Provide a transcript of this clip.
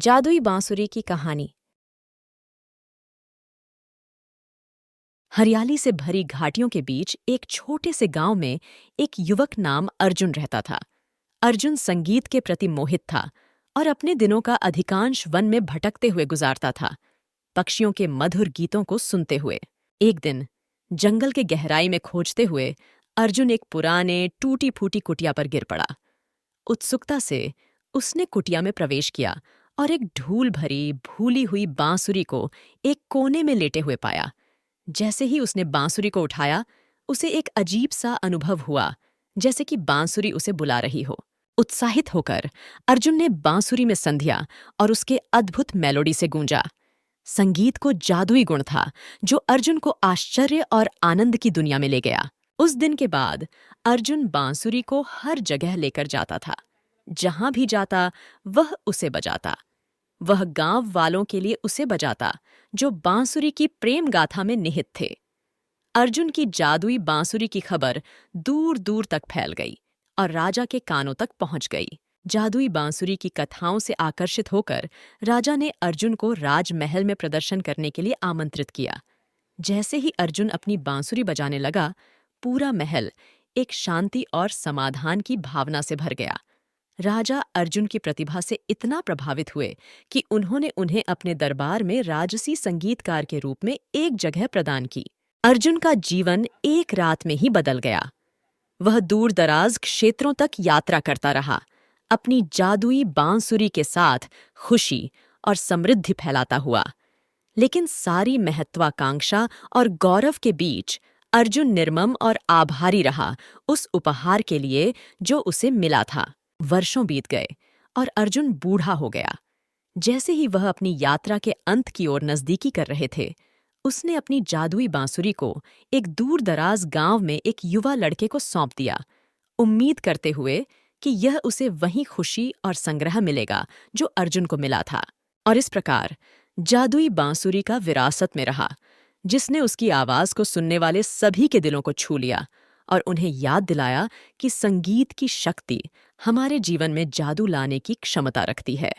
जादुई बांसुरी की कहानी। हरियाली से भरी घाटियों के बीच एक छोटे से गांव में एक युवक नाम अर्जुन रहता था। अर्जुन संगीत के प्रति मोहित था और अपने दिनों का अधिकांश वन में भटकते हुए गुजारता था, पक्षियों के मधुर गीतों को सुनते हुए। एक दिन जंगल के गहराई में खोजते हुए अर्जुन एक पुराने टूटी फूटी कुटिया पर गिर पड़ा। उत्सुकता से उसने कुटिया में प्रवेश किया और एक धूल भरी भूली हुई बांसुरी को एक कोने में लेटे हुए पाया। जैसे ही उसने बांसुरी को उठाया, उसे एक अजीब सा अनुभव हुआ, जैसे कि बांसुरी उसे बुला रही हो। उत्साहित होकर अर्जुन ने बांसुरी में संधिया और उसके अद्भुत मेलोडी से गूंजा। संगीत को जादुई गुण था जो अर्जुन को आश्चर्य और आनंद की दुनिया में ले गया। उस दिन के बाद अर्जुन बांसुरी को हर जगह लेकर जाता था। जहां भी जाता वह उसे बजाता। वह गांव वालों के लिए उसे बजाता जो बांसुरी की प्रेम गाथा में निहित थे। अर्जुन की जादुई बांसुरी की खबर दूर दूर तक फैल गई और राजा के कानों तक पहुंच गई। जादुई बांसुरी की कथाओं से आकर्षित होकर राजा ने अर्जुन को राजमहल में प्रदर्शन करने के लिए आमंत्रित किया। जैसे ही अर्जुन अपनी बांसुरी बजाने लगा, पूरा महल एक शांति और समाधान की भावना से भर गया। राजा अर्जुन की प्रतिभा से इतना प्रभावित हुए कि उन्होंने उन्हें अपने दरबार में राजसी संगीतकार के रूप में एक जगह प्रदान की। अर्जुन का जीवन एक रात में ही बदल गया। वह दूर दराज क्षेत्रों तक यात्रा करता रहा, अपनी जादुई बांसुरी के साथ खुशी और समृद्धि फैलाता हुआ। लेकिन सारी महत्वाकांक्षा और गौरव के बीच अर्जुन निर्मम और आभारी रहा उस उपहार के लिए जो उसे मिला था। वर्षों बीत गए और अर्जुन बूढ़ा हो गया। जैसे ही वह अपनी यात्रा के अंत की ओर नजदीकी कर रहे थे, उसने अपनी जादुई बांसुरी को एक दूर दराज गांव में एक युवा लड़के को सौंप दिया, उम्मीद करते हुए कि यह उसे वही खुशी और संग्रह मिलेगा जो अर्जुन को मिला था। और इस प्रकार जादुई बांसुरी का विरासत में रहा, जिसने उसकी आवाज को सुनने वाले सभी के दिलों को छू लिया और उन्हें याद दिलाया कि संगीत की शक्ति हमारे जीवन में जादू लाने की क्षमता रखती है।